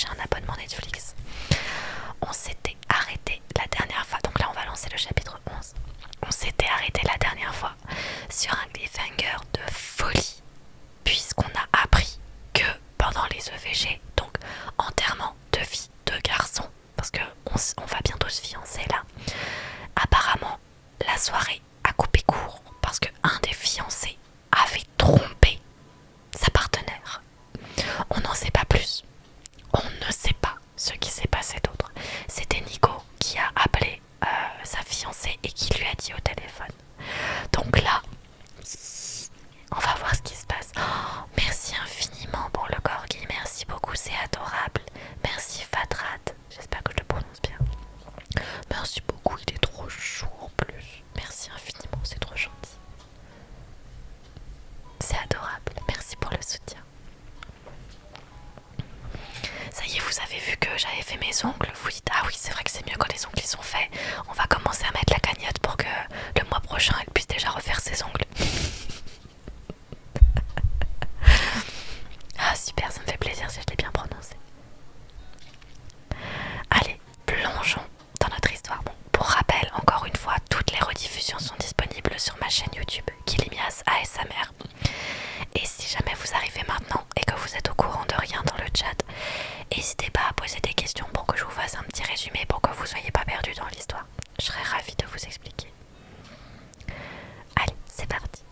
j'ai un abonnement Netflix. On s'était arrêté la dernière fois, donc là on va lancer le chapitre 11. On s'était arrêté la dernière fois sur un cliffhanger de folie, puisqu'on a appris que pendant les EVG, donc enterrement de vie de garçon, parce que on va bientôt se fiancer là, apparemment la soirée a coupé court parce que un des fiancés avait trompé sa partenaire. On n'en sait pas plus. On ne sait pas ce qui s'est passé d'autre. C'était Nico qui a appelé sa fiancée et qui lui a dit au téléphone. Donc là, on va voir ce qui se passe. Oh, merci infiniment pour le corgi. Merci beaucoup, c'est adorable. Merci Fatrat. J'espère que je le prononce bien. Merci beaucoup, il est trop chou en plus. Merci infiniment, c'est trop gentil. C'est adorable. Merci pour le soutien. Ça y est, vous avez vu que j'avais fait mes ongles. Vous dites, ah oui, c'est vrai que c'est mieux quand les ongles ils sont faits. On va commencer à mettre la cagnotte pour que le mois prochain, elle puisse déjà refaire ses ongles. Ah super, ça me fait plaisir si je l'ai bien prononcé. Allez, plongeons dans notre histoire. Bon, pour rappel, encore une fois, toutes les rediffusions sont disponibles sur ma chaîne YouTube, Kilimias ASMR. Et si jamais vous arrivez maintenant et que vous êtes au courant de rien dans le chat, n'hésitez pas à poser des questions pour que je vous fasse un petit résumé pour que vous soyez pas perdus dans l'histoire. Je serais ravie de vous expliquer. Allez, c'est parti.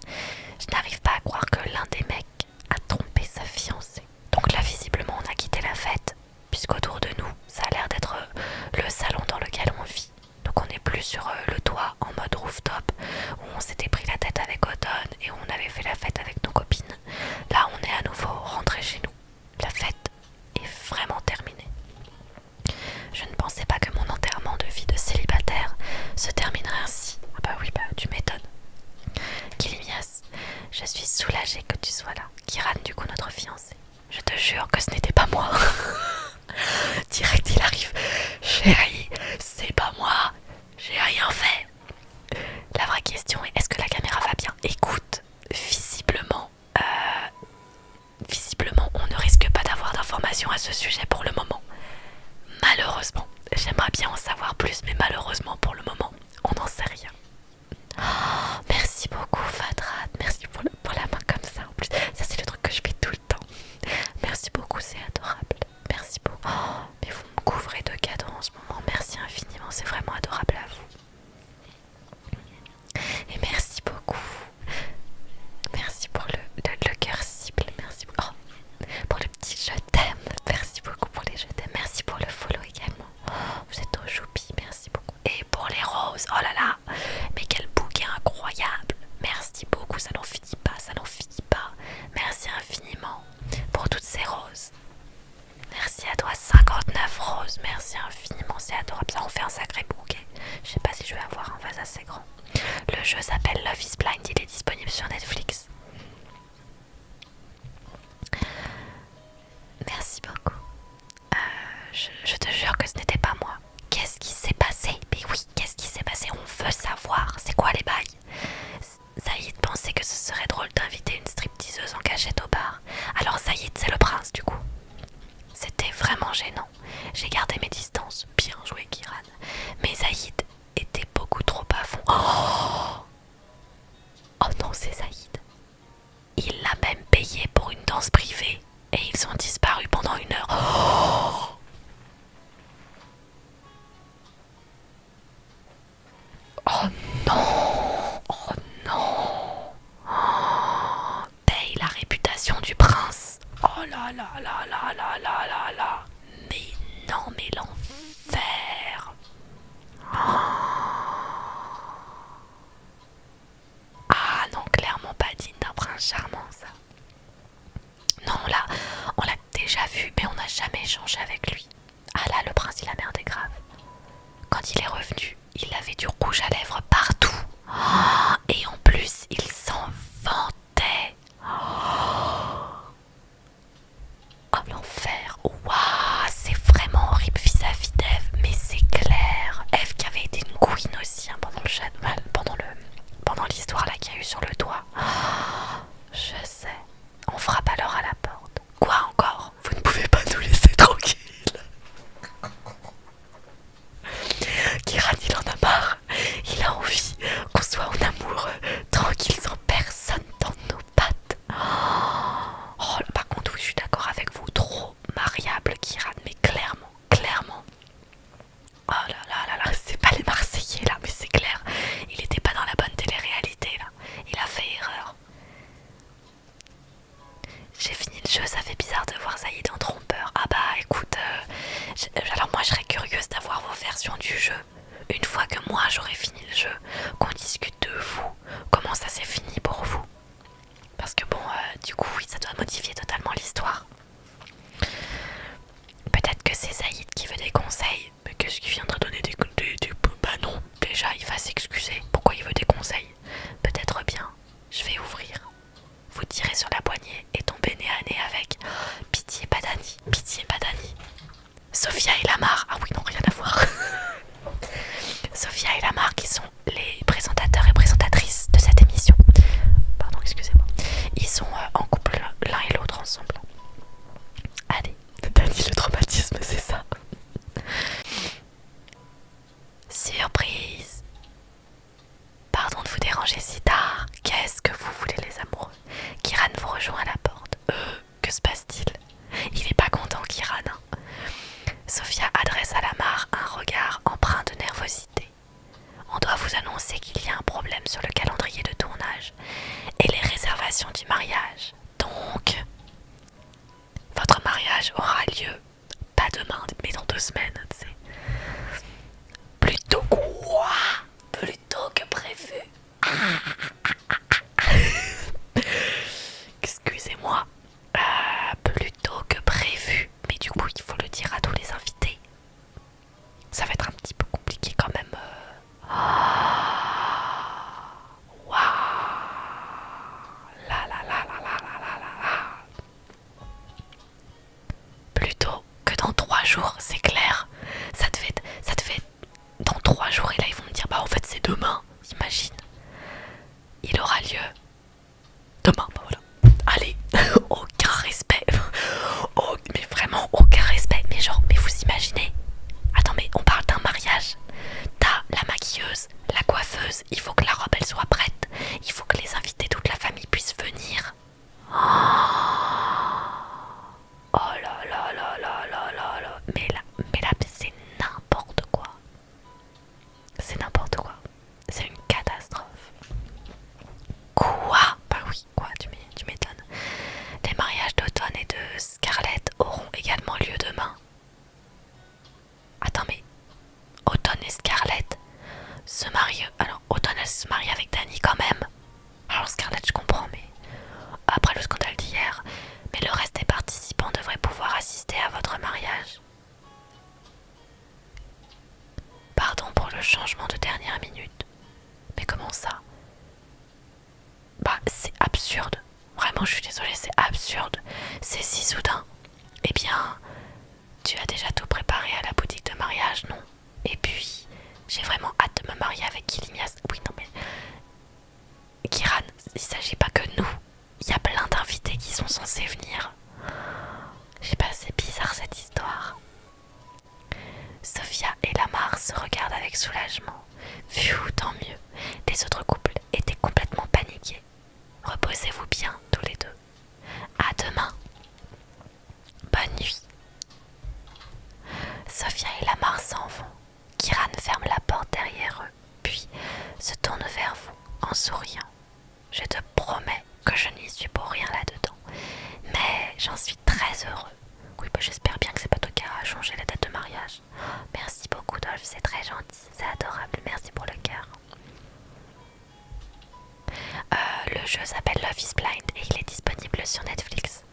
Je n'arrive pas à croire que l'un des mecs a trompé sa fiancée. Donc là, visiblement, on a quitté la fête, puisqu'autour de nous, ça a l'air d'être le salon dans lequel on vit. Donc on n'est plus sur le toit en mode rooftop, où on s'était pris la tête avec Automne et où on avait fait la fête avec nos copines. Là, on est à nouveau rentré chez nous. La fête est vraiment terminée. Je ne pensais pas que mon enterrement de vie de célibataire se terminerait ainsi. Ah bah oui, bah tu m'étonnes. Kilimias, je suis soulagée que tu sois là. Kiran, du coup, notre fiancé. Je te jure que ce n'était pas moi. Direct, il arrive. Chérie, c'est pas moi. J'ai rien fait. La vraie question est, est-ce que la caméra va bien? Écoute, visiblement, on ne risque pas d'avoir d'informations à ce sujet pour le moment. Malheureusement, j'aimerais bien en savoir plus, mais malheureusement, pour le moment, on n'en sait rien. Oh, merci beaucoup, Fatrat. Merci pour la main comme ça. En plus, ça c'est le truc que je fais tout le temps. Merci beaucoup, c'est adorable. Merci beaucoup. Oh, mais vous me couvrez de cadeaux en ce moment. Merci infiniment, c'est vraiment adorable à vous. Et merci beaucoup. Merci pour le cœur cible. Merci oh, pour le petit je t'aime. Merci beaucoup pour les je t'aime. Merci pour le follow également. Oh, vous êtes trop choupi. Merci beaucoup. Et pour les roses. Oh là là. Mais quel bouquet incroyable. Merci beaucoup. Ça n'en finit pas. Ça n'en finit pas. Merci infiniment pour toutes ces roses. Merci à toi. 59 roses. Merci infiniment. C'est adorable. Ça en fait un sacré bouquet. Je sais pas si je vais avoir un vase assez grand. Le jeu s'appelle Love is Blind, il est disponible sur Netflix. Merci beaucoup. Je te jure que ce n'était pas moi. Qu'est-ce qui s'est passé? Mais oui, qu'est-ce qui s'est passé? On veut savoir. C'est quoi les bails? Zaïd pensait que ce serait drôle d'inviter une stripteaseuse en cachette au bar. Alors Zaïd, c'est le prince du coup. C'était vraiment gênant. J'ai gardé mes distances. Bien joué, Kiran. Mais Zaïd était beaucoup trop à fond. Oh non, c'est Zaïd. Il l'a même payé pour une danse privée et ils ont disparu pendant 1 heure. Oh non. Oh non. Paye la réputation du prince. Oh là là là là là là là là. Mais non, mais l'enfer. Ah non, clairement pas digne d'un prince charmant ça. Non, là, on l'a déjà vu, mais on n'a jamais échangé avec lui. Ah là, le prince, il a merdé grave. Quand il est revenu, il avait du rouge à lèvres partout. Et en plus, il s'en vantait. Oh l'enfer. Waouh, c'est vraiment horrible vis-à-vis d'Eve, mais c'est clair. Eve qui avait été une queen aussi hein, pendant le chat, pendant l'histoire là qu'il y a eu sur le toit. Je sais. On frappe alors à la porte. Quoi encore? Vous ne pouvez pas nous laisser tranquilles. du jeu. Une fois que moi j'aurai fini le jeu, qu'on discute de vous, comment ça s'est fini pour vous. Parce que bon, du coup, oui, ça doit modifier totalement l'histoire. Peut-être que c'est Zaïd qui veut des conseils. Mais qu'est-ce qu'il viendrait donner des... Bah non, déjà il va s'excuser. Pourquoi il veut des conseils? Peut-être bien, je vais ouvrir. Vous tirez sur la poignée et tombez nez à nez avec Pitié Padani, Pitié Padani. Sophia et Lamar, ah oui non, rien à voir. Sophia et Lamar qui sont les présentateurs et présentatrices de cette émission. Pardon, excusez-moi. Ils sont en couple l'un et l'autre ensemble. Allez, Dani, le traumatisme, c'est ça. Surprise. Pardon de vous déranger si tard. Qu'est-ce que vous voulez les amoureux? Kiran vous rejoint à la porte. Que se passe-t-il? Il est pas content, Kiran. Hein. Sophia adresse à Lamar un regard empreint de nervosité. On doit vous annoncer qu'il y a un problème sur le calendrier de tournage et les réservations du mariage. Donc, votre mariage aura lieu, pas demain, mais dans 2 semaines, tu sais. Plutôt quoi? Plutôt que prévu. Excusez-moi. Plutôt que prévu. Mais du coup, il faut le dire à tous les invités. Ça va être un petit peu compliqué quand même. Waouh. La la la la la la la la. Plutôt que dans 3 jours, c'est clair. Ça devait être dans 3 jours et là ils vont me dire bah en fait c'est demain. Imagine. Il aura lieu demain. Bah voilà. Allez, aucun respect. Oh, mais vraiment aucun respect. Mais genre, mais vous imaginez? Attends, mais on parle d'un mariage. T'as la maquilleuse, la coiffeuse. Il faut que la robe elle soit prête. Il faut que les invités, toute la famille puisse venir. Oh là là là là là là là. Mais là c'est n'importe quoi. C'est n'importe quoi. C'est une catastrophe. Quoi? Bah oui, quoi, tu m'étonnes. Les mariages d'Automne et de Scarlett auront également lieu demain. Attends, mais Automne et Scarlett se marient. Alors, Automne elle se marie avec Dani quand même. Alors, Scarlett, je comprends, mais après le scandale d'hier. Mais le reste des participants devraient pouvoir assister à votre mariage. Pardon pour le changement de dernière minute. Mais comment ça? Bah, c'est absurde. Vraiment, je suis désolée, c'est absurde. C'est si soudain. Eh bien, tu as déjà tout préparé à la boutique de mariage, non? Et puis, j'ai vraiment hâte de me marier avec Kilimias. Oui, non mais... Kiran, il s'agit pas que nous. Il y a plein d'invités qui sont censés venir. Je sais pas, c'est bizarre cette histoire. Sophia et Lamar se regardent avec soulagement. Pfiou, tant mieux. Les autres couples étaient complètement paniqués. Reposez-vous bien, tous les deux. À demain. Bonne nuit. Sophia et Lamar s'en vont. Kiran ferme la porte derrière eux, puis se tourne vers vous en souriant. Je te promets que je n'y suis pour rien là-dedans, mais j'en suis très heureux. Oui, bah j'espère bien que c'est pas toi qui a changé la date de mariage. Merci beaucoup, Dolph, c'est très gentil, c'est adorable, merci pour le cœur. Le jeu s'appelle Love is Blind et il est disponible sur Netflix.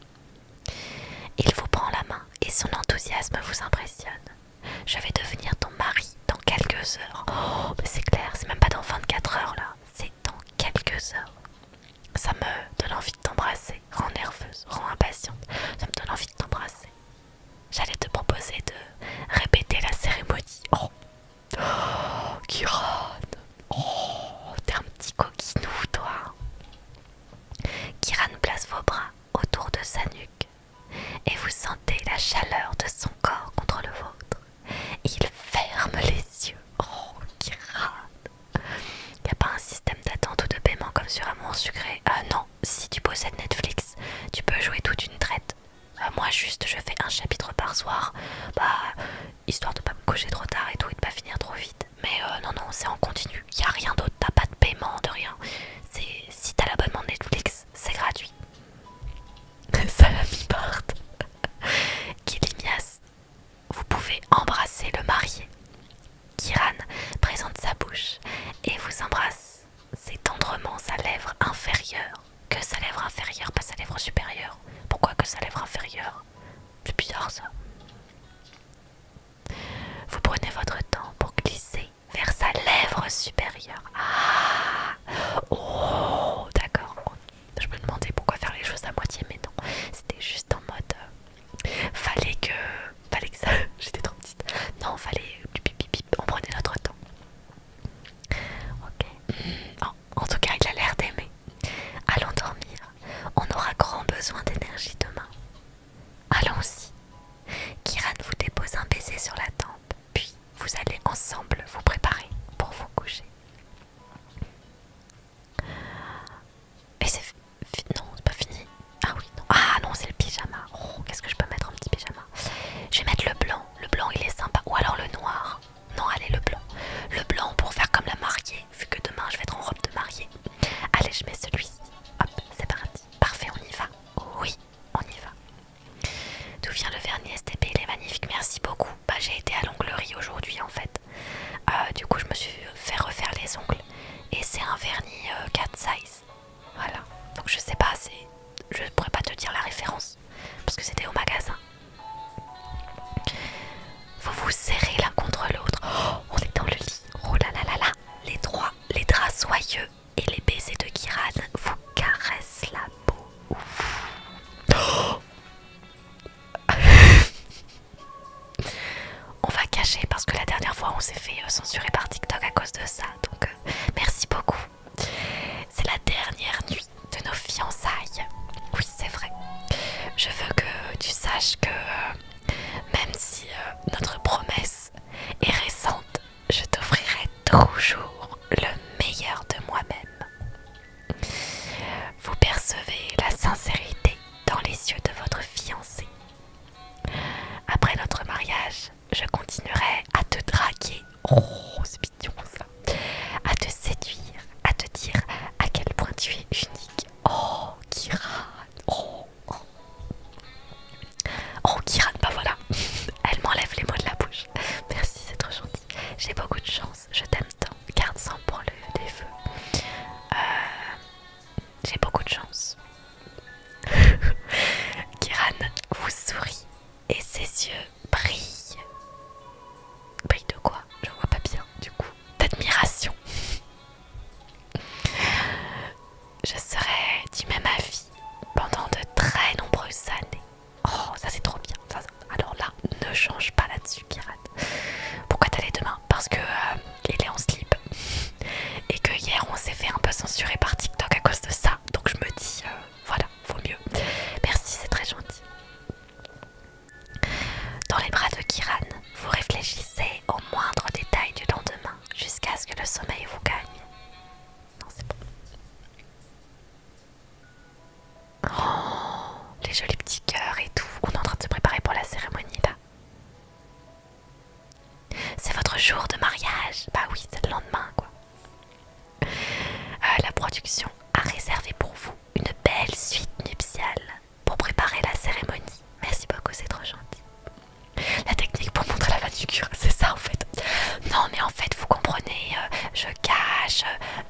Il vous prend la main et son enthousiasme vous impressionne. Je vais devenir ton mari dans quelques heures. Oh, mais c'est clair, c'est même pas dans 24 heures là, c'est dans quelques heures. Ça me donne envie de t'embrasser, rend nerveuse, rend impatiente. Ça me donne envie de t'embrasser. J'allais te proposer de répéter la cérémonie. Oh, oh Kiran. Oh, t'es un petit coquinou, toi. Kiran place vos bras autour de sa nuque et vous sentez la chaleur de son corps contre le vôtre. Il ferme les yeux. Oh, Kiran. Y a pas un système d'attente ou de paiement comme sur Amour Sucré? Non, si tu possèdes Netflix, tu peux jouer toute une traite. Moi juste je fais un chapitre par soir, bah histoire de pas me coucher trop tard et tout et de pas finir trop vite. Mais non, c'est en continu, y a rien d'autre, t'as pas de paiement, de rien. Si t'as l'abonnement Netflix, c'est gratuit. Ça la vie parte. Kilimias, vous pouvez embrasser le marié, qui lèvre inférieure, pas sa lèvre supérieure. Pourquoi que sa lèvre inférieure? C'est bizarre ça. Vous prenez votre temps pour glisser vers sa lèvre supérieure. Ah, oh, d'accord. Je me demandais pourquoi faire les choses à moitié, mais non. C'était juste en mode... fallait que ça... J'étais trop petite. Non, fallait... On prenait notre temps. Ok. En tout cas, il a l'air d'aimer. Allons dormir. On aura grand besoin d'énergie demain. Allons-y. Kiran vous dépose un baiser sur la tempe, puis vous allez ensemble vous préparer pour vous coucher. Et non, c'est pas fini. Ah oui, non. Ah non, c'est le pyjama. Oh, qu'est-ce que je peux mettre en petit pyjama? Je vais mettre le blanc. Le blanc, il est sympa. Ou alors le noir. Non, allez, le blanc. Le blanc pour faire comme la mariée, vu que demain je vais être en robe de mariée. Allez, je mets celui-ci. Hop, c'est parti. Parfait, on y va. Oui, on y va. D'où vient le vernis STP? Il est magnifique, merci beaucoup. Bah, j'ai été à l'onglerie aujourd'hui en fait. Du coup, je me suis fait refaire les ongles. Et c'est un vernis 4 size. Voilà. Donc je sais pas, je pourrais pas te dire la référence. Parce que c'était au magasin. Vous vous serrez l'un contre l'autre. Oh, on est dans le lit. Oh là là là là. Les draps soyeux et les baisers de Kiran vous caressent la peau. Oh. On va cacher parce que la dernière fois on s'est fait censurer par TikTok à cause de ça. Donc merci beaucoup. C'est la dernière nuit de nos fiançailles. Oui, c'est vrai. Je veux que tu saches que même si notre promesse est récente, je t'offrirai toujours le meilleur de moi-même. Vous percevez la sincérité dans les yeux de votre fiancé. Après notre mariage, je continuerai à te draguer. Oh, c'est mignon ça. À te séduire, à te dire à quel point tu es unique. Oh, Kiran. Oh, oh. Oh, Kiran, bah voilà. Elle m'enlève les mots de la bouche. Merci, c'est trop gentil. J'ai beaucoup de chance. Je t'aime tant. Garde ça pour les feux. J'ai beaucoup de chance. Kiran vous sourit et ses yeux brillent. Brillent de quoi? Je vois pas bien du coup. D'admiration. Je serai du même avis pendant de très nombreuses années. Oh, ça c'est trop bien. Alors là, ne change pas là-dessus, Kiran. Pourquoi t'allais demain? Parce que il est en slip. Et que hier on s'est fait un peu censurer par TikTok à cause de ça. Donc je me dis, voilà, vaut mieux. Merci, c'est très gentil. Dans les bras de Kiran, vous réfléchissez aux moindres détails du lendemain jusqu'à ce que le sommeil vous gagne. Non, c'est bon. Oh, les jolis petits cœurs et tout. On est en train de se préparer pour la cérémonie là. C'est votre jour de mariage. Bah oui, c'est le lendemain quoi. La production a réservé pour vous une belle suite nuptiale pour préparer la cérémonie. Merci beaucoup, c'est trop gentil. La technique pour montrer la manucure, c'est ça en fait. Non mais en fait vous comprenez, je cache.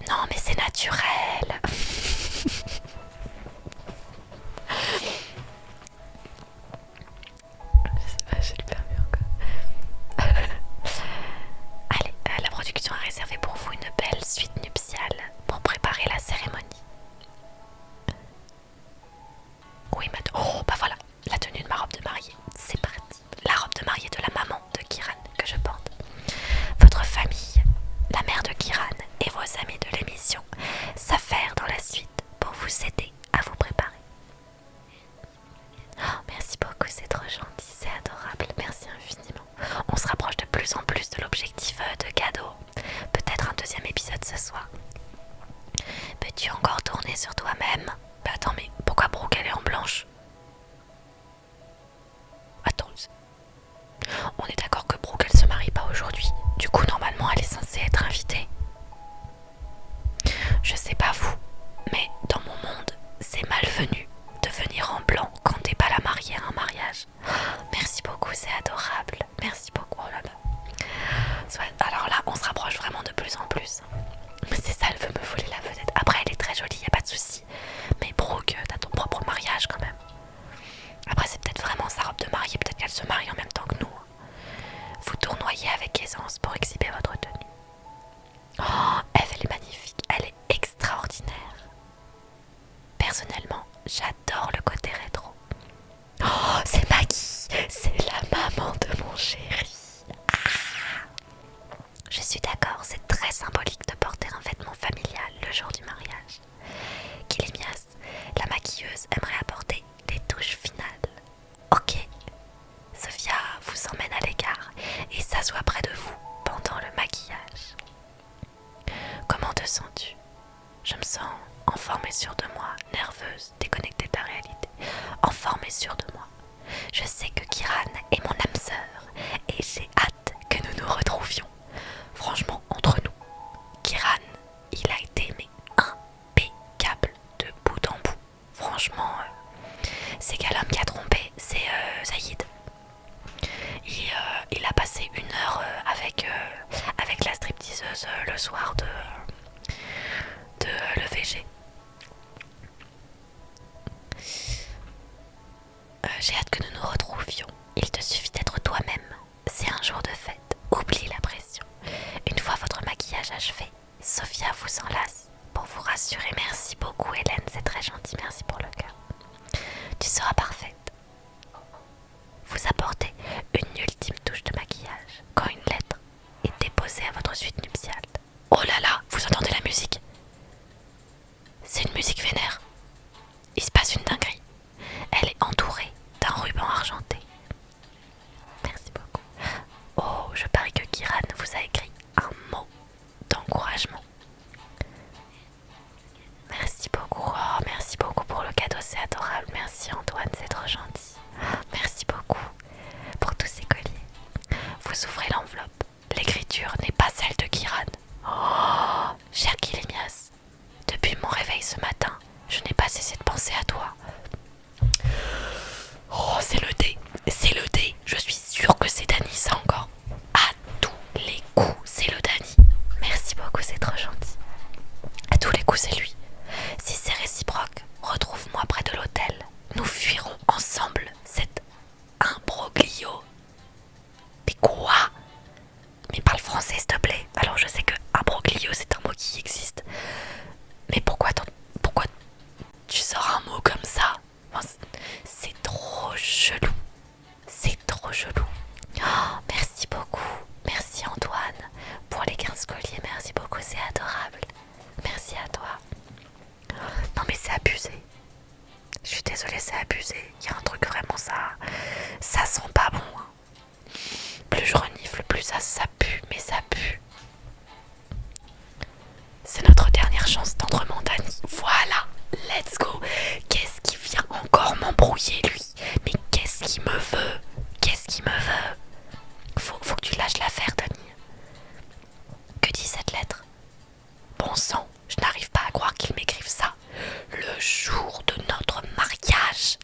Non mais c'est naturel. Je sais pas, j'ai le permis encore. Allez, la production a réservé pour vous une belle suite nuptiale pour préparer la cérémonie. Oui, oh, bah voilà, la tenue de ma robe de mariée, c'est parti. La robe de mariée de la maman de Kiran que je porte. Votre famille, la mère de Kiran et vos amis de l'émission s'affairent avec aisance pour exhiber votre tenue. Oh, Eve, elle est magnifique, elle est extraordinaire. Personnellement, j'adore le côté rétro. Oh, c'est Maggie, c'est la maman de mon chéri. Je suis d'accord, c'est très symbolique de porter un vêtement familial le jour du mariage. Kilimias, la maquilleuse, aimerait apporter des touches finales. Ok, Sophia vous emmène à l'écart et s'assoit près de vous pendant le maquillage. Comment te sens-tu? Je me sens en forme et sûre de moi, nerveuse, déconnectée de la réalité. En forme et sûre de moi. Je sais que Kiran est mon âme sœur et j'ai hâte que nous nous retrouvions. Franchement, entre nous, Kiran, il a été mais impeccable de bout en bout. Franchement, c'est quel homme qui a trompé, c'est Zaïd. Il a passé 1 heure avec la stripteaseuse le soir de l'EVG. J'ai hâte que nous nous retrouvions. Il te suffit d'être toi-même. C'est un jour de fête. Oublie la pression. Une fois votre maquillage achevé, Sophia vous enlace pour vous rassurer. Merci beaucoup Hélène, c'est très gentil. Merci pour le cœur. Tu seras parfaite. Vous apportez une ultime touche de maquillage quand une lettre est déposée à votre suite nuptiale. Oh là là, vous entendez la musique? C'est une musique vénère. Il se passe une dinguerie. Elle est entourée d'un ruban argenté. Merci beaucoup. Oh, je parie que Kiran vous a écrit un mot d'encouragement. Merci beaucoup. Oh, merci beaucoup pour le cadeau, c'est adorable. Merci Antoine, c'est trop gentil. Merci beaucoup pour tous ces colliers. Vous ouvrez l'enveloppe. L'écriture n'est pas celle de Kiran. Oh, cher Kilimias, depuis mon réveil ce matin, je n'ai pas cessé de penser à toi. Oh, c'est le dé. C'est le dé. Je suis sûre que c'est Dany, ça encore. À tous les coups, c'est le Dany. Merci beaucoup, c'est trop gentil. À tous les coups, c'est lui. Si c'est réciproque, retrouve-moi près de l'hôtel. Nous fuirons ensemble cet imbroglio. Mais quoi? Mais parle français, s'il te plaît. Alors, je sais que imbroglio, c'est un mot qui existe. Mais pourquoi tu sors un mot comme ça? Enfin, c'est trop chelou. C'est trop chelou. Oh, merci beaucoup. Merci Antoine pour les 15 colliers. Merci beaucoup, c'est adorable. Merci à toi. Non mais c'est abusé. Je suis désolée, c'est abusé. Il y a un truc vraiment, ça sent pas bon. Hein. Plus je renifle, plus ça pue. Mais ça pue. C'est notre dernière chance d'entrement Dany. Voilà, let's go. Qu'est-ce qui vient encore m'embrouiller lui? Mais qu'est-ce qu'il me veut? Qu'est-ce qu'il me veut? Faut que tu lâches l'affaire, Dany. Que dit cette lettre? Bon sang, je n'arrive pas à croire qu'il m'écrive ça le jour de notre mariage.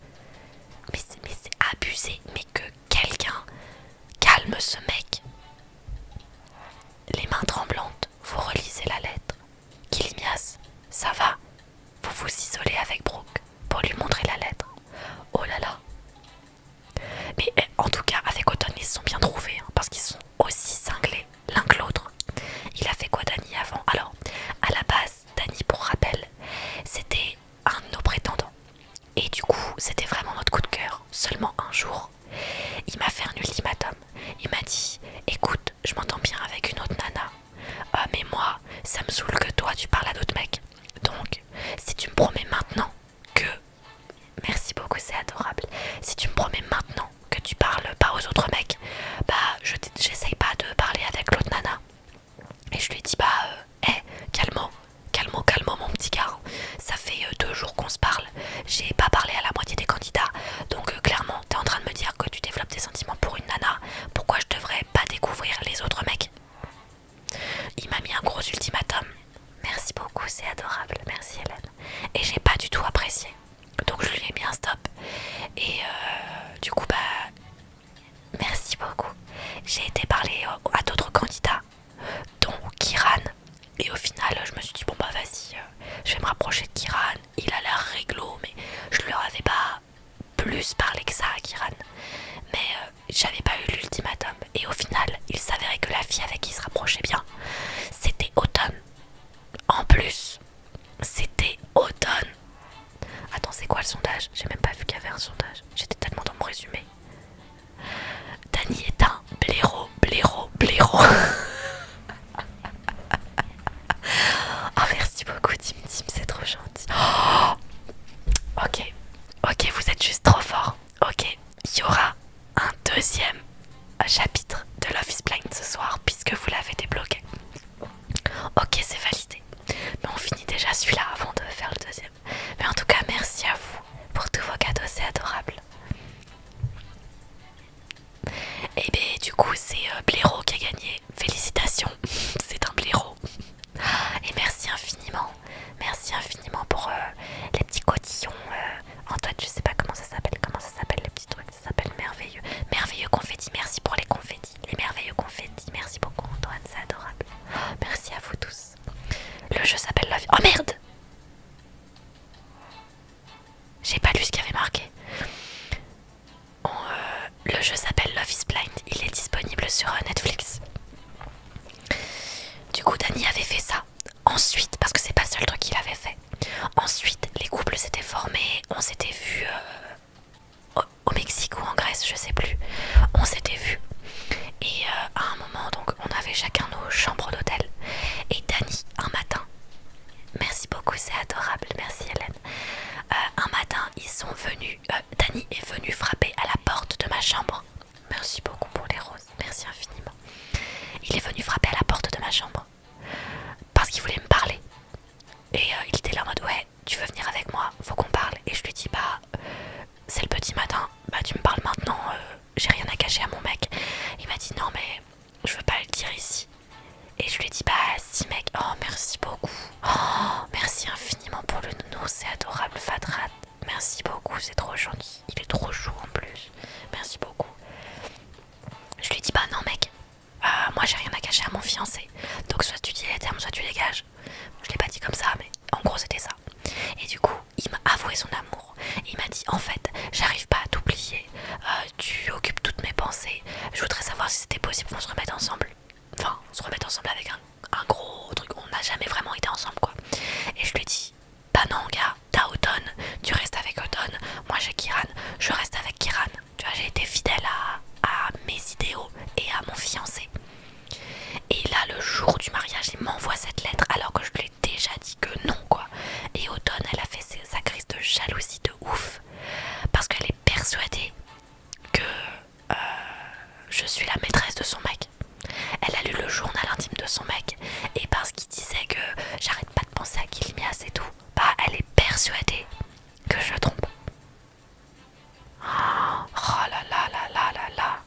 Mais c'est abusé. Mais que quelqu'un calme ce mec. Les mains tremblantes, vous relisez la lettre. Kilimias, ça va? Vous vous isolez avec Brooke pour lui montrer la lettre. Oh là là. Mais en tout cas, avec Autumn, ils se sont bien trouvés, hein, parce qu'ils sont aussi cinglés l'un que l'autre. Il a fait quoi Dany avant? Alors, à la base, Dany, pour rappel, c'était un de nos prétendants. Et du coup, c'était vraiment notre coup de cœur. Seulement un jour, il m'a fait un ultimatum. Il m'a dit, écoute, je m'entends bien avec une autre nana. Mais moi, ça me saoule que toi, tu parles à d'autres mecs. Donc, si tu me promets maintenant que... Merci beaucoup, c'est adorable. Si tu me promets maintenant que tu parles pas aux autres mecs, bah, j'essaye pas de parler avec l'autre nana. Et je lui ai dit, calmo, mon petit gars. Ça fait 2 jours qu'on se parle. J'ai pas parlé à la moitié des candidats. Donc, clairement, t'es en train de me dire que tu développes des sentiments pour une nana. Pourquoi je devrais pas découvrir les autres mecs? Il m'a mis un gros ultimatum. Merci beaucoup, c'est adorable. Merci Hélène. Et j'ai pas du tout apprécié. Donc je lui ai mis un stop. Et du coup, merci beaucoup. J'ai été parler à d'autres candidats, dont Kiran. Et au final, je me suis dit, vas-y, je vais me rapprocher de Kiran. Il a l'air réglo, mais je leur avais pas plus parlé que ça à Kiran. Mais j'avais pas eu l'ultimatum. Et au final, il s'avérait que la fille avec qui il se rapprochait bien. C'était automne. En plus, c'était automne. Attends, c'est quoi le sondage? J'ai même pas vu qu'il y avait un sondage. J'étais tellement dans mon résumé. Dany est un blaireau, blaireau, blaireau. Oh, merci beaucoup, Tim Tim, c'est trop gentil. Oh, ok, ok, vous êtes juste trop fort. Ok, il y aura un deuxième chapitre de Love is Blind ce soir puisque vous l'avez débloqué. Ok, c'est validé. Mais on finit déjà celui-là avant de faire le deuxième. Mais en tout cas, merci à vous pour tous vos cadeaux, c'est adorable. Et bien du coup c'est Blaireau qui a gagné. Félicitations, c'est un blaireau. Et merci infiniment pour les petits cotillons. Antoine, je sais pas comment ça s'appelle les petits trucs, ça s'appelle merveilleux. Merveilleux confetti, merci pour les confettis. Les merveilleux confettis, merci beaucoup Antoine, c'est adorable. Merci à vous tous. Le jeu s'appelle Love... Oh merde! J'ai pas lu ce qu'il y avait marqué. Le jeu s'appelle Love is Blind, il est disponible sur Netflix. Du coup Dany avait fait ça. Ensuite, parce que c'est pas le seul truc qu'il avait fait. Ensuite, les couples s'étaient formés, on s'était vus au Mexique ou en Grèce, je sais plus. On s'était vus. Et à un moment, donc, on avait chacun nos chambres d'hôtel. Et Dany, un matin, merci beaucoup, c'est adorable, merci Hélène. Un matin, ils sont venus, Dany est venu frapper à la porte de ma chambre. Merci beaucoup pour les roses, merci infiniment. Il est venu frapper à la porte de ma chambre parce qu'il voulait me parler. Et il était là en mode ouais, tu veux venir avec moi, faut qu'on parle. Et je lui dis bah c'est le petit matin, bah tu me parles maintenant, j'ai rien à cacher à mon mec. Il m'a dit non mais je veux pas le dire ici. Et je lui ai dit bah si mec, oh merci beaucoup, oh merci infiniment pour le nounours, c'est adorable Fatrat. Merci beaucoup, c'est trop gentil, il est trop chou en plus, merci beaucoup. Je lui ai dit bah non mec, moi j'ai rien à cacher à mon fiancé, donc soit tu dis les termes, soit tu dégages. Je l'ai pas dit comme ça, mais en gros c'était ça. Et du coup, il m'a avoué son amour. Il m'a dit en fait, j'arrive pas à t'oublier, tu occupes toutes mes pensées. Je voudrais savoir si c'était possible qu'on se remette ensemble. Enfin, se remettre ensemble avec un gros truc. On n'a jamais vraiment été ensemble quoi. Et je lui ai dit bah non gars, t'as Automne, tu restes avec Automne. Moi j'ai Kiran, je reste avec Kiran. Tu vois, j'ai été fidèle à mes idéaux et à mon fiancé. Et là, le jour du mariage, il m'envoie cette lettre alors que je lui ai déjà dit que non, quoi. Et Automne, elle a fait sa crise de jalousie de ouf. Parce qu'elle est persuadée que je suis la maîtresse de son mec. Elle a lu le journal intime de son mec. Et parce qu'il disait que j'arrête pas de penser à Kilmias et tout, bah elle est persuadée que je le trompe. Oh là là là là là là.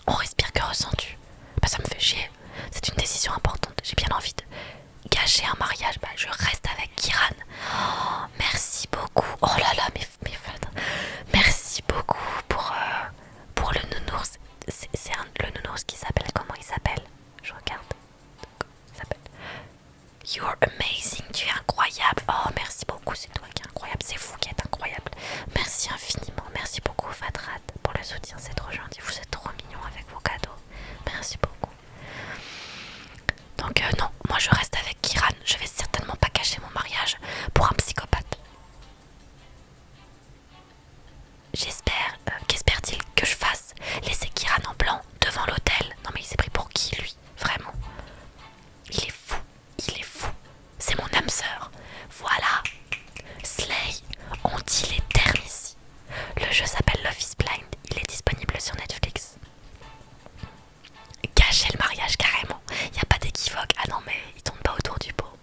On respire, que ressens-tu? Bah ça me fait chier. C'est une décision importante. J'ai bien envie de gâcher un mariage. Bah je reste avec Kiran. Oh, merci beaucoup. Oh là là, mes merci beaucoup pour le nounours. C'est le nounours qui s'appelle, comment il s'appelle? Je regarde. Il s'appelle You're amazing. Tu es incroyable. Oh merci beaucoup. C'est toi qui es incroyable. C'est vous qui êtes incroyable. Merci infiniment. Merci beaucoup Fatrat pour le soutien. C'est trop gentil. Vous êtes trop mignons avec vos cadeaux. Merci beaucoup. Donc non, moi je reste avec Kiran. Je vais certainement pas cacher mon mariage pour un psychopathe. J'espère, qu'espère-t-il que je fasse? Laisser Kiran en blanc devant l'hôtel? Non mais il s'est pris pour qui lui? Vraiment. Il est fou, il est fou. C'est mon âme sœur. Voilà. Slay, on dit les termes ici. Le jeu s'appelle Love is Blind. Il est disponible sur Netflix. Gâcher le mariage carrément. Il n'y a pas d'équivoque. Ah non mais il tourne pas autour du pot.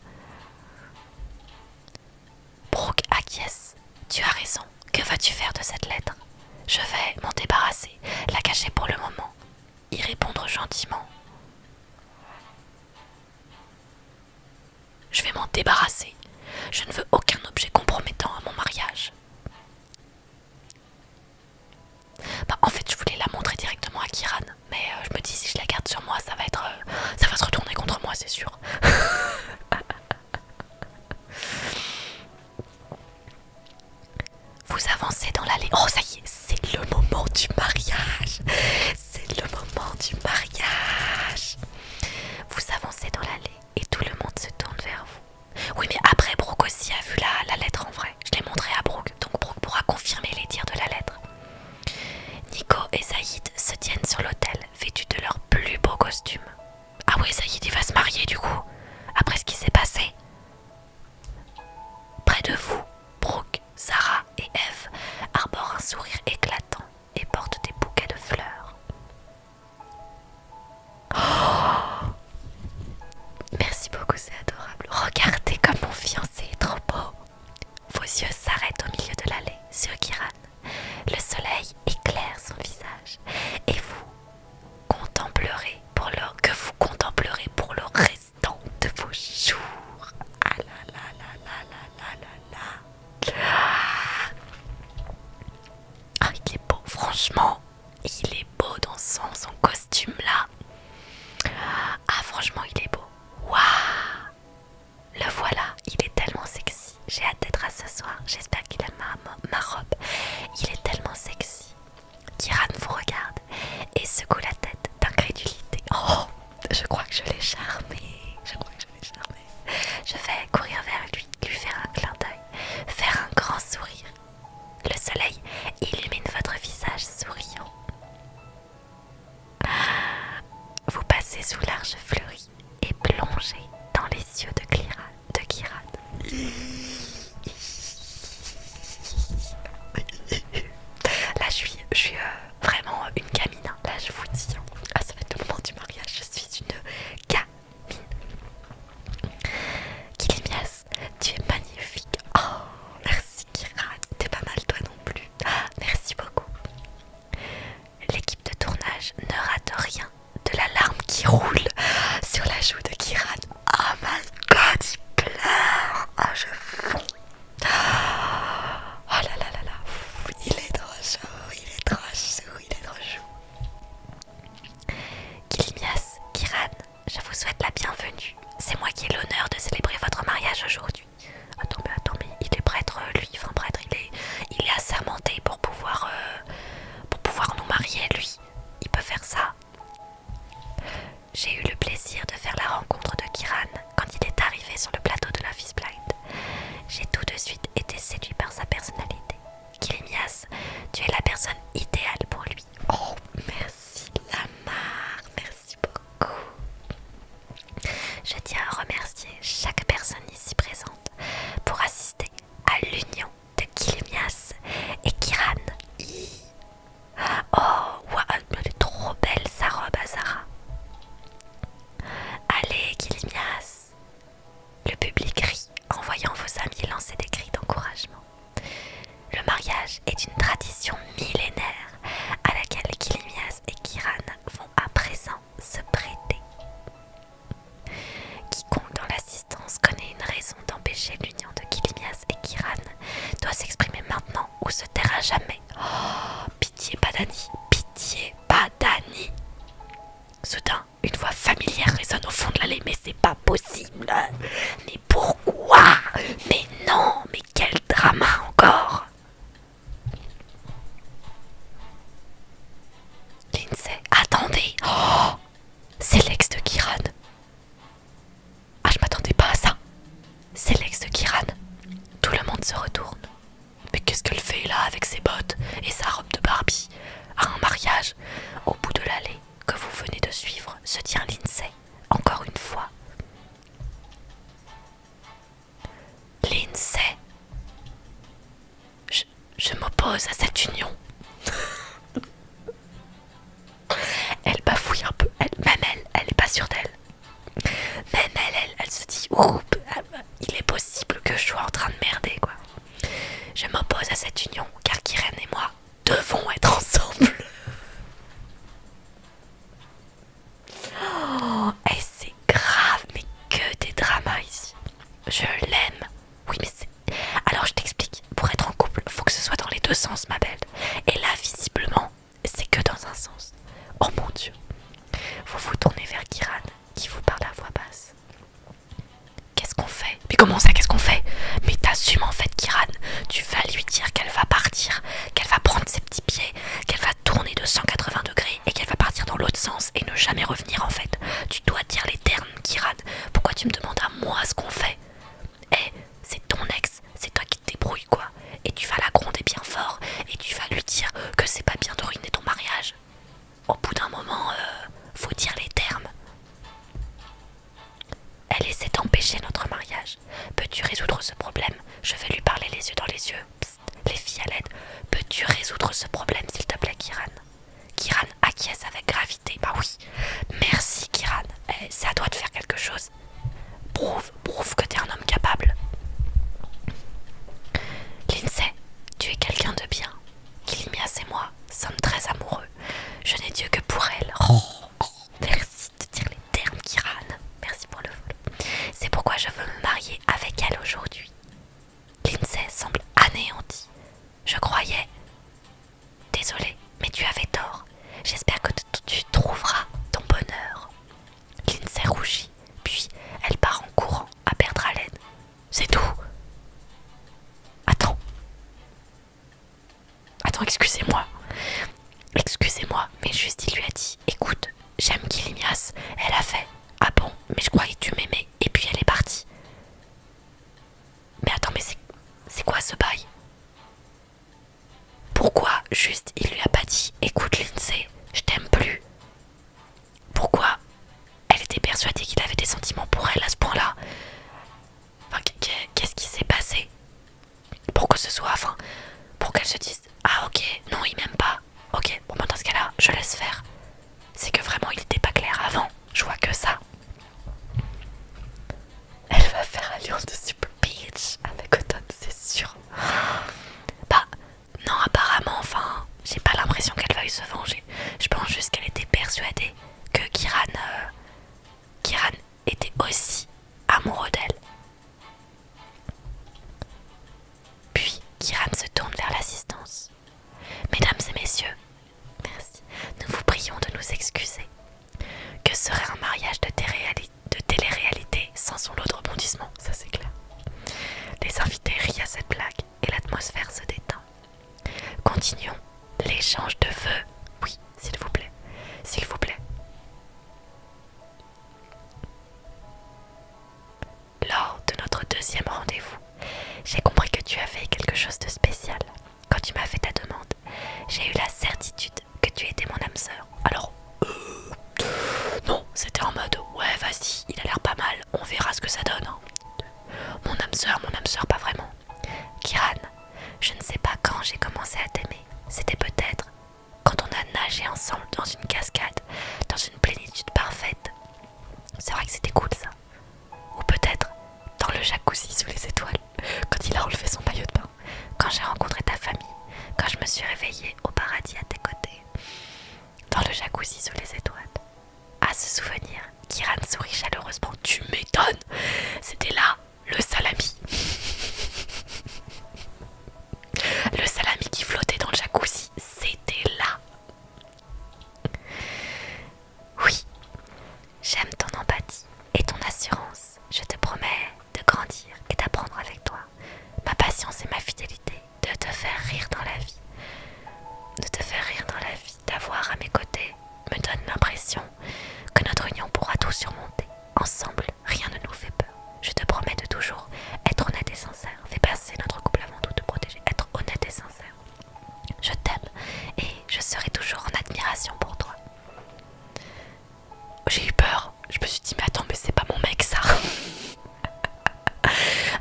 Brooke acquiesce. Tu as raison. Que vas-tu faire de cette lettre? Je vais m'en débarrasser, la cacher pour le moment, y répondre gentiment. Je vais m'en débarrasser. Je ne veux aucun objet compromettant à mon mariage. Bah, en fait, je voulais la montrer directement à Kiran, mais je me dis si je la garde sur moi, ça va se retourner contre moi, c'est sûr. Vous avancez dans l'allée. Oh, ça y est, c'est le moment du mariage. C'est le moment du mariage. que vous contemplerez pour le restant de vos jours. Ah là là là là là là là là. Ah, il est beau, franchement. Il est beau dans son costume là. Ah, franchement, il est beau. Waouh! Le voilà, il est tellement sexy. J'ai hâte d'être à ce soir. J'espère qu'il aime ma robe. Il est tellement sexy. Kiran vous regarde et secoue la tête d'incrédulité. Oh, je crois que je l'ai charmé. Je vais courir vers lui, lui faire un clin d'œil, faire un grand sourire. Le soleil illumine votre visage souriant. Vous passez sous l'arche fleurie et plongez dans les yeux de Kiran. Là, je suis vraiment une gamine. Hein. Là, je vous dis. Hein. Ah, ça va être le moment du mariage. Je suis une gamine. Kilimias, tu es magnifique. Oh, merci Kiran. T'es pas mal toi non plus. Ah, merci beaucoup. L'équipe de tournage ne rate rien de la larme qui roule sur la joue de Kiran. Oh my god, il pleure. Oh, je fonds. Oh là là là là. Il est trop chou. Kilimias, Kiran, je vous souhaite la bienvenue. C'est moi qui ai l'honneur de célébrer votre mariage aujourd'hui. Attends, mais il est prêtre, lui. Enfin, prêtre, il est assermenté pour pouvoir nous marier, lui. Il peut faire ça. J'ai eu le plaisir de faire la rencontre de Kiran quand il est arrivé sur le plateau de Love is Blind. J'ai tout de suite été séduit par sa personnalité. Kilimias, tu es la personne idéale pour lui. Oh, merci Lamar, merci beaucoup. Je tiens à remercier chaque personne ici présente pour assister à l'union de Kilimias et Kiran. Oh, wow, elle est trop belle sa robe Azara. Allez Kilimias. Le public rit en voyant vos amis lancer des cris d'encouragement. Le mariage est une tradition millénaire à laquelle Kilimias et Kiran vont à présent se prêter. Quiconque dans l'assistance connaît une raison d'empêcher l'union de Kilimias et Kiran doit s'exprimer maintenant ou se taire à jamais. Oh, pitié Badani, pitié Badani. Soudain, une voix familière résonne au fond de l'allée. Mais c'est pas possible. Mais pourquoi? Mais non, mais quel drama encore. Lindsay, attendez. Oh, c'est l'ex de Kiran. Ah, je m'attendais pas à ça. C'est l'ex de Kiran. Tout le monde se retourne. Mais qu'est-ce qu'elle fait là avec ses bottes et sa robe de Barbie à un mariage au bout de l'allée que vous venez de suivre, se tient Lindsay, encore une fois. Lindsay, je m'oppose à cette union. Elle bafouille un peu, elle est pas sûre d'elle. Même elle se dit, oups, il est possible que je sois en train de merder, quoi. Je m'oppose à cette union, car Kiran et moi devons être ensemble. Oh, et c'est grave, mais que des dramas ici. Je l'aime. Oui, mais c'est... Alors je t'explique, pour être en couple, faut que ce soit dans les deux sens, ma belle. Et là, visiblement, c'est que dans un sens. Oh mon Dieu. Vous vous tournez vers Kiran, qui vous parle à voix basse. Qu'est-ce qu'on fait? Mais comment ça, qu'est-ce qu'on fait? Mais t'assumes en fait, Kiran. Tu vas lui dire qu'elle va partir, qu'elle va prendre ses petits pieds, qu'elle va tourner de 180 degrés et qu'elle va partir dans l'autre sens et ne jamais revenir en fait. Tu dois dire les termes, Kiran. Pourquoi tu me demandes à moi ce qu'on fait? Eh, c'est ton ex, c'est toi qui te débrouilles quoi. Et tu vas la gronder bien fort et tu vas lui dire que c'est pas bien de ruiner ton mariage. Au bout d'un moment, faut dire les termes. Elle essaie d'empêcher notre mariage. Peux-tu résoudre ce problème? Je vais lui parler les yeux dans les yeux. Psst, les filles à l'aide. Peux-tu résoudre ce problème s'il te plaît, Kiran? Kiran acquiesce avec gravité. Bah oui. Merci, Kiran. C'est à toi de faire quelque chose. Prouve que persuadé qu'il avait des sentiments pour elle à ce point-là. Enfin, qu'est-ce qui s'est passé pour que ce soit, enfin, pour qu'elle se dise ah ok, non il m'aime pas. Ok, bon bah dans ce cas-là, je laisse faire. C'est que vraiment il était pas clair avant. Je vois que ça. Elle va faire alliance de Super Peach avec Autumn, c'est sûr. Bah non, apparemment, enfin, j'ai pas l'impression qu'elle veuille se venger. Je pense juste qu'elle était persuadée que Kiran était aussi amoureux d'elle. Puis Kiran se tourne vers l'assistance. Mesdames et messieurs, merci, nous vous prions de nous excuser. Que serait un mariage de télé-réalité sans son lot de rebondissements, ça c'est clair. Les invités rient à cette blague et l'atmosphère se détend. Continuons l'échange de vœux. Oui, s'il vous plaît, s'il vous plaît. Lors de notre deuxième rendez-vous, j'ai compris que tu avais quelque chose de spécial. Quand tu m'as fait ta demande, j'ai eu la certitude que tu étais mon âme sœur. Alors, non, c'était en mode ouais vas-y, il a l'air pas mal, on verra ce que ça donne. Hein. Mon âme sœur, pas vraiment. Kiran, je ne sais pas quand j'ai commencé à t'aimer. C'était peut-être quand on a nagé ensemble dans une cascade, dans une plénitude parfaite. C'est vrai que c'était cool ça. Ou peut-être dans le jacuzzi sous les étoiles, quand il a enlevé son maillot de bain, quand j'ai rencontré ta famille, quand je me suis réveillée au paradis à tes côtés, dans le jacuzzi sous les étoiles. À ce souvenir, Kiran sourit chaleureusement. Tu m'étonnes. C'était là, le salami. Le salami qui flottait dans le jacuzzi, c'était là. Oui, j'aime ton empathie et ton assurance. Je te promets de grandir et d'apprendre avec toi. Ma patience et ma fidélité, de te faire rire dans la vie. De te faire rire dans la vie, d'avoir à mes côtés, me donne l'impression que notre union pourra tout surmonter. Ensemble, rien ne nous fait peur. Je te promets de toujours être honnête et sincère. Fais passer notre couple avant tout, te protéger. Être honnête et sincère. Je t'aime et je serai toujours en admiration pour toi. J'ai eu peur. Je me suis dit mais attends, mais c'est pas mon mec ça.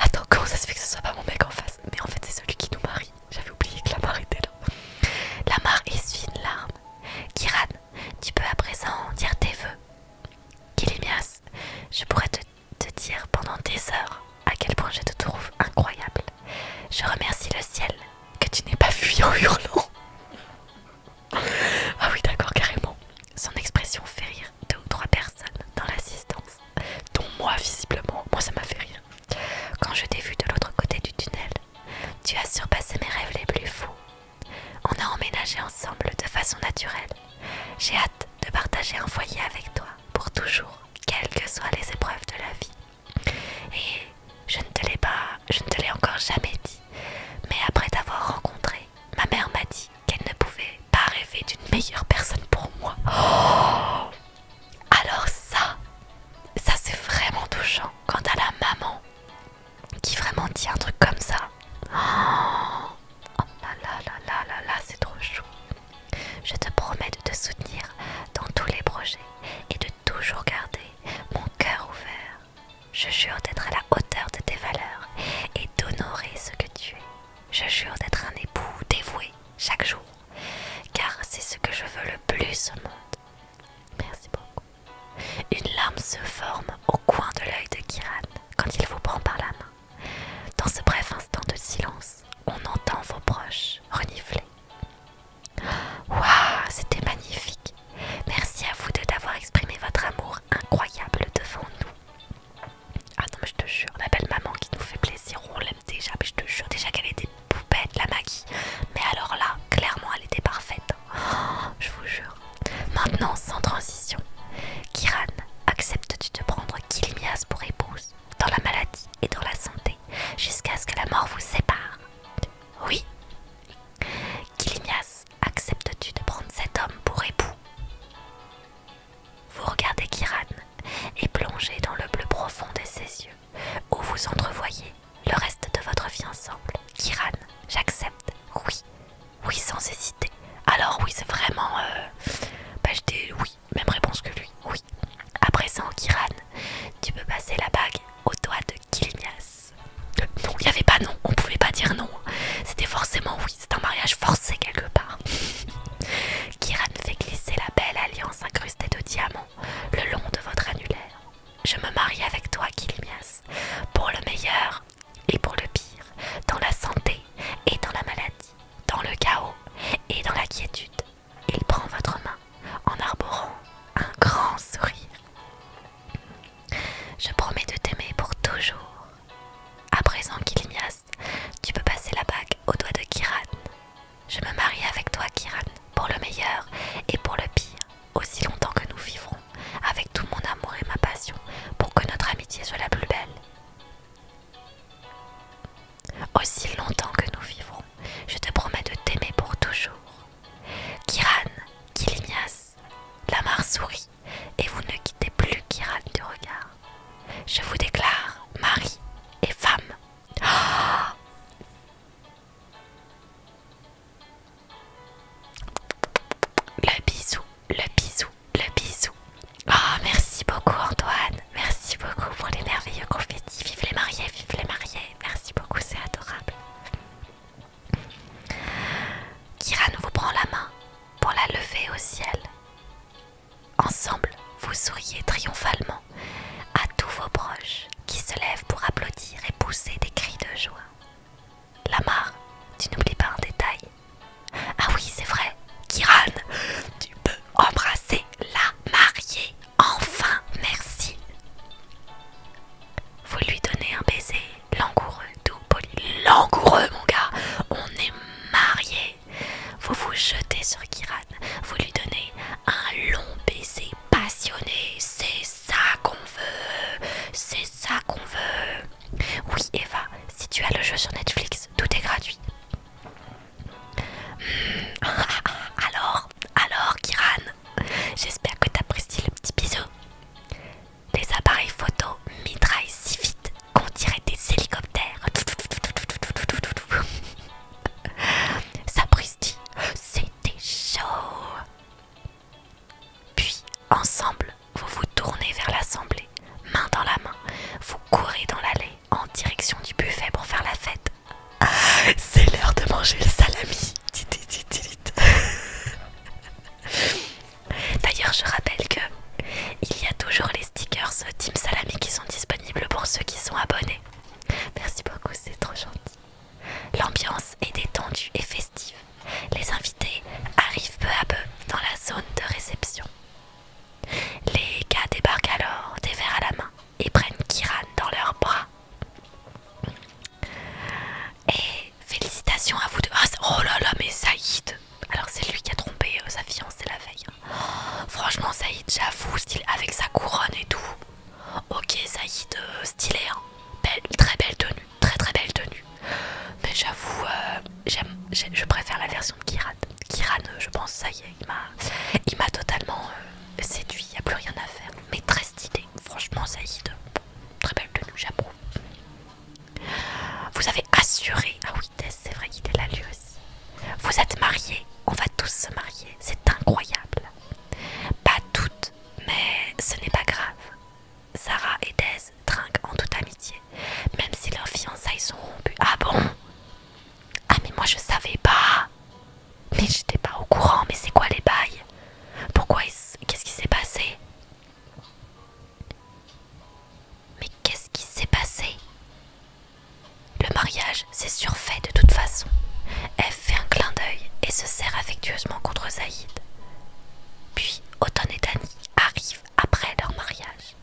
Attends, comment ça se fait que ce soit pas mon mec en face? Mais en fait c'est celui qui nous marie. J'avais oublié que la mare était là. La mare essuie une larme. Kiran, tu peux à présent dire tes vœux. Kilimias, je pourrais te dire pendant des heures à quel point je te trouve incroyable. Je remercie le ciel que tu n'aies pas fui en hurlant. Ah oui d'accord, carrément. Son expression fait rire 2 ou 3 personnes dans l'assistance, dont moi visiblement. Moi ça m'a fait rire. Quand je t'ai vu de l'autre côté du tunnel, tu as surpassé mes rêves les plus fous. On a emménagé ensemble de façon naturelle. J'ai hâte de partager un foyer avec toi pour toujours, quelles que soient les épreuves de la vie. Et je ne te l'ai encore jamais dit, mais après t'avoir rencontré, ma mère m'a dit qu'elle ne pouvait pas rêver d'une meilleure personne pour moi. Oh, alors ça c'est vraiment touchant quand t'as la maman qui vraiment dit un truc comme ça. Oh là là là là là là, c'est trop chou. Je te promets de te soutenir dans tous les projets et de toujours garder mon cœur ouvert. Je jure d'être à la hauteur de tes valeurs et d'honorer ce que tu es. Je jure d'être un époux dévoué chaque jour, car c'est ce que je veux le plus au monde. Merci beaucoup. Une larme se forme au coin de l'œil de Kiran quand il vous prend par la main. Dans ce bref instant de silence, on entend vos proches renifler. Waouh, c'était magnifique. Merci à vous deux d'avoir exprimé votre amour incroyable devant nous. Ah non mais je te jure, la belle maman qui nous fait plaisir, on l'aime déjà, mais je te jure déjà qu'elle était poupette, la Maggie. Mais alors là, clairement elle était parfaite. Oh, je vous jure. Maintenant, sans transition, Kiran, acceptes-tu de prendre longtemps que nous vivrons. Je te promets de t'aimer pour toujours. Kiran, Kilimias, Lamar sourit, et vous ne quittez plus Kiran du regard. Je vous déclare mari et femme. Oh, le bisou, le bisou, le bisou. Oh, merci beaucoup Antoine, merci beaucoup pour les merveilleux confettis. Vive les mariés, vive les mariés. Merci beaucoup, c'est adorable. Kiran vous prend la main pour la lever au ciel. Ensemble, vous souriez triomphalement à tous vos proches qui se lèvent pour applaudir et pousser des cris de joie. Lamar, tu n'oublies pas un détail. Ah oui, c'est vrai, Kiran, tu peux embrasser la mariée. Enfin, merci. Vous lui donnez un baiser langoureux, doux, poli. Langoureux, mon gars, on est mariés. Vous vous jetez sur Kiran, vous lui donnez un long baiser passionné. C'est ça qu'on veut, c'est ça qu'on veut. Oui, Eva, si tu as le jeu sur Netflix, tout est gratuit. Alors, Kiran, j'espère que t'apprécies le petit bisou. Les appareils photo mitraillent si vite qu'on dirait des hélicoptères. Sapristi, c'était chaud. Puis, ensemble, vous vous tournez vers l'assemblée, main dans la main. Vous courez dans l'allée en direction du buffet pour faire la fête. C'est l'heure de manger le salami. D'ailleurs, je rappelle que il y a toujours les stickers Team Salami qui sont disponibles pour ceux qui sont abonnés. Merci beaucoup, c'est trop gentil. L'ambiance est détendue et festive. Les invités arrivent peu à peu dans la zone de réception. Les gars débarquent alors, des verres à la main, et prennent Kiran dans leurs bras. Et félicitations à vous deux. Oh là là, mais Saïd! Alors c'est lui qui a trompé sa fiancée la veille. Oh, franchement Saïd, j'avoue, style avec sa couronne et tout. Ok Saïd, stylé, hein. Très belle tenue, très belle tenue. Mais j'avoue, je préfère la version de Kiran. Kiran, je pense, ça y est, il m'a totalement séduit, il n'y a plus rien à faire. Mais très stylé, franchement Saïd, très belle tenue, j'approuve. Vous avez assuré, ah oui Tess, c'est vrai qu'il est là lui aussi. Vous êtes mariés, on va tous se marier, c'est incroyable. Pas toutes, mais ce n'est pas grave. Sarah et Dez trinquent en toute amitié, même si leurs fiançailles sont rompues. Ah bon? Ah mais moi je savais pas. Mais j'étais pas au courant, mais c'est quoi les bails? Qu'est-ce qui s'est passé? Mais qu'est-ce qui s'est passé? Le mariage, c'est surfait de toute façon. Eve fait un clin d'œil et se serre affectueusement contre Zaïd. Puis Automne et Dani arrivent après leur mariage.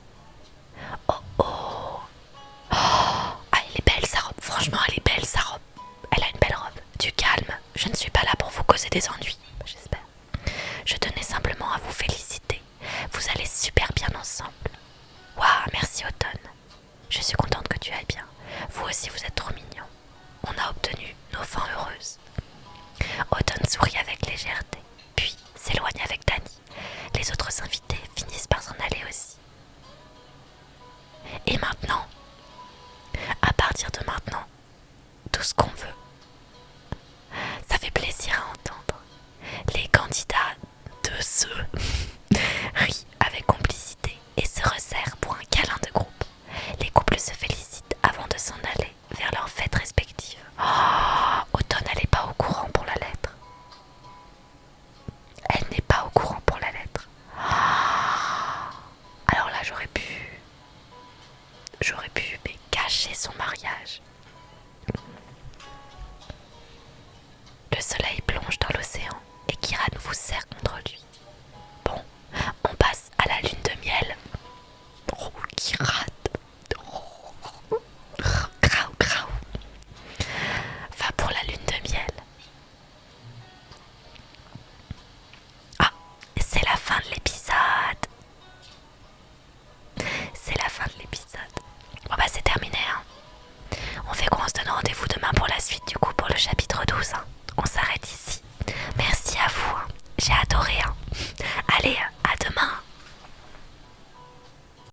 Oh oh! Oh, elle est belle sa robe, franchement elle est belle sa robe. Elle a une belle robe. Du calme, je ne suis pas là pour vous causer des ennuis, j'espère. Je tenais simplement à vous féliciter. Vous allez super bien ensemble. Waouh, merci Automne. Je suis contente que tu ailles bien. Vous aussi vous êtes trop mignons. On a obtenu nos fins heureuses. Automne sourit avec légèreté, puis s'éloigne avec Dani. Les autres invités finissent par s'en aller aussi. Et maintenant, à partir de maintenant, tout ce qu'on veut. Ça fait plaisir à entendre. Les candidats de ceux rient avec complicité et se resserrent pour un câlin de groupe. Les couples se félicitent avant de s'en aller vers leurs fêtes respectives. Oh, Automne, elle n'est pas au courant pour la lettre. Elle n'est pas au courant pour la lettre. Oh, tous, hein. On s'arrête ici. Merci à vous, hein. J'ai adoré